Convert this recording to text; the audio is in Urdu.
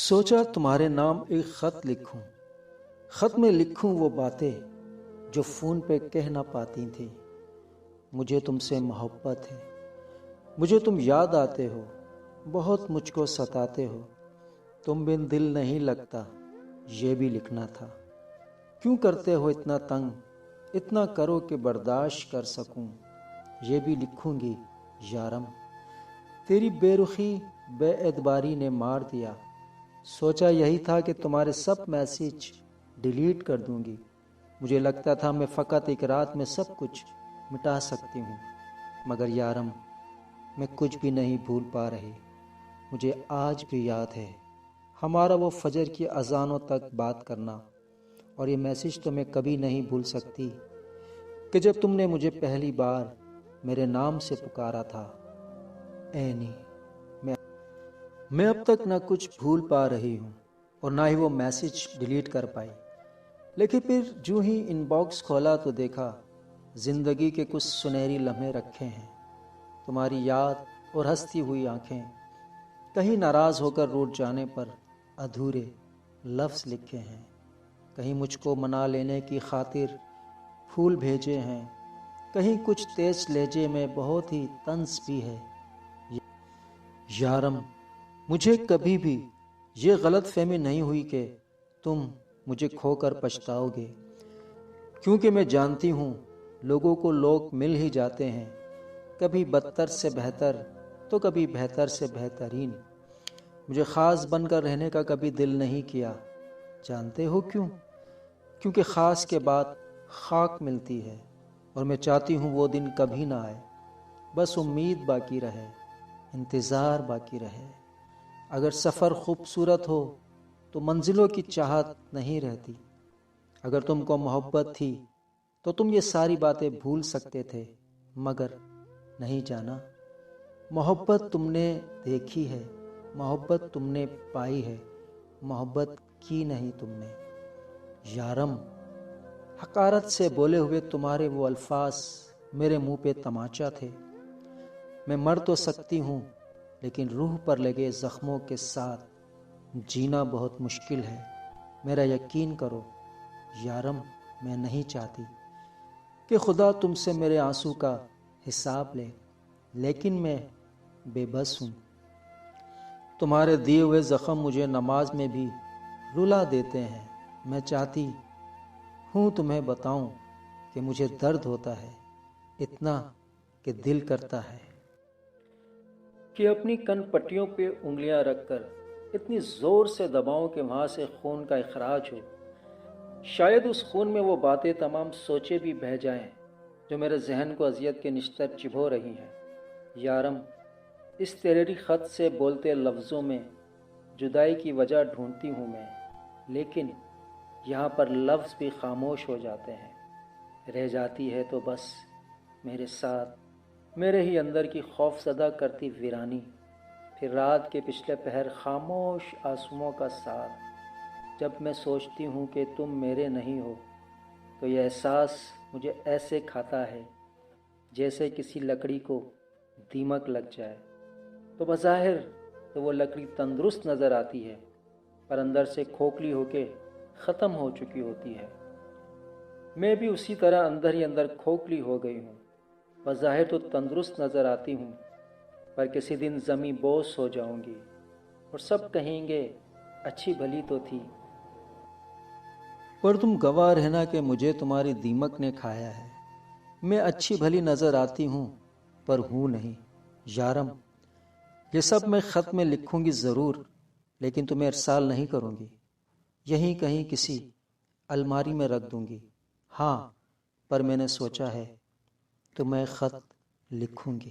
سوچا تمہارے نام ایک خط لکھوں، خط میں لکھوں وہ باتیں جو فون پہ کہہ نہ پاتی تھیں۔ مجھے تم سے محبت ہے، مجھے تم یاد آتے ہو، بہت مجھ کو ستاتے ہو، تم بن دل نہیں لگتا، یہ بھی لکھنا تھا۔ کیوں کرتے ہو اتنا تنگ، اتنا کرو کہ برداشت کر سکوں، یہ بھی لکھوں گی یارم۔ تیری بے رخی بے اعتباری نے مار دیا، سوچا یہی تھا کہ تمہارے سب میسج ڈیلیٹ کر دوں گی۔ مجھے لگتا تھا میں فقط ایک رات میں سب کچھ مٹا سکتی ہوں، مگر یارم میں کچھ بھی نہیں بھول پا رہی۔ مجھے آج بھی یاد ہے ہمارا وہ فجر کی اذانوں تک بات کرنا، اور یہ میسج تو میں کبھی نہیں بھول سکتی کہ جب تم نے مجھے پہلی بار میرے نام سے پکارا تھا، اینی۔ میں اب تک نہ کچھ بھول پا رہی ہوں اور نہ ہی وہ میسج ڈیلیٹ کر پائی، لیکن پھر جو ہی ان باکس کھولا تو دیکھا زندگی کے کچھ سنہری لمحے رکھے ہیں، تمہاری یاد اور ہنستی ہوئی آنکھیں، کہیں ناراض ہو کر روٹھ جانے پر ادھورے لفظ لکھے ہیں، کہیں مجھ کو منا لینے کی خاطر پھول بھیجے ہیں، کہیں کچھ تیز لہجے میں بہت ہی طنز بھی ہے۔ یارم مجھے کبھی بھی یہ غلط فہمی نہیں ہوئی کہ تم مجھے کھو کر پچھتاؤ گے، کیونکہ میں جانتی ہوں لوگوں کو لوگ مل ہی جاتے ہیں، کبھی بدتر سے بہتر تو کبھی بہتر سے بہترین۔ مجھے خاص بن کر رہنے کا کبھی دل نہیں کیا، جانتے ہو کیوں؟ کیونکہ خاص کے بعد خاک ملتی ہے، اور میں چاہتی ہوں وہ دن کبھی نہ آئے، بس امید باقی رہے، انتظار باقی رہے۔ اگر سفر خوبصورت ہو تو منزلوں کی چاہت نہیں رہتی، اگر تم کو محبت تھی تو تم یہ ساری باتیں بھول سکتے تھے، مگر نہیں جانا۔ محبت تم نے دیکھی ہے، محبت تم نے پائی ہے، محبت کی نہیں تم نے۔ یارم حقارت سے بولے ہوئے تمہارے وہ الفاظ میرے منہ پہ تماچا تھے۔ میں مر تو سکتی ہوں، لیکن روح پر لگے زخموں کے ساتھ جینا بہت مشکل ہے۔ میرا یقین کرو یارم، میں نہیں چاہتی کہ خدا تم سے میرے آنسو کا حساب لے، لیکن میں بے بس ہوں۔ تمہارے دیے ہوئے زخم مجھے نماز میں بھی رلا دیتے ہیں۔ میں چاہتی ہوں تمہیں بتاؤں کہ مجھے درد ہوتا ہے، اتنا کہ دل کرتا ہے کہ اپنی کن پٹیوں پہ انگلیاں رکھ کر اتنی زور سے دباؤں کہ وہاں سے خون کا اخراج ہو۔ شاید اس خون میں وہ باتیں تمام سوچے بھی بہہ جائیں جو میرے ذہن کو اذیت کے نشتر چبھو رہی ہیں۔ یارم اس تیرے خط سے بولتے لفظوں میں جدائی کی وجہ ڈھونڈتی ہوں میں، لیکن یہاں پر لفظ بھی خاموش ہو جاتے ہیں۔ رہ جاتی ہے تو بس میرے ساتھ میرے ہی اندر کی خوف زدہ کرتی ویرانی، پھر رات کے پچھلے پہر خاموش آنسوؤں کا ساتھ۔ جب میں سوچتی ہوں کہ تم میرے نہیں ہو تو یہ احساس مجھے ایسے کھاتا ہے جیسے کسی لکڑی کو دیمک لگ جائے، تو بظاہر تو وہ لکڑی تندرست نظر آتی ہے، پر اندر سے کھوکھلی ہو کے ختم ہو چکی ہوتی ہے۔ میں بھی اسی طرح اندر ہی اندر کھوکھلی ہو گئی ہوں، بظاہر تو تندرست نظر آتی ہوں، پر کسی دن زمیں بوس ہو جاؤں گی اور سب کہیں گے اچھی بھلی تو تھی، پر تم گواہ رہنا کہ مجھے تمہاری دیمک نے کھایا ہے۔ میں اچھی بھلی نظر آتی ہوں پر ہوں نہیں۔ یارم یہ سب میں خط میں لکھوں گی ضرور، لیکن تمہیں ارسال نہیں کروں گی، یہیں کہیں کسی الماری میں رکھ دوں گی۔ ہاں، پر میں نے سوچا ہے تو میں خط لکھوں گی۔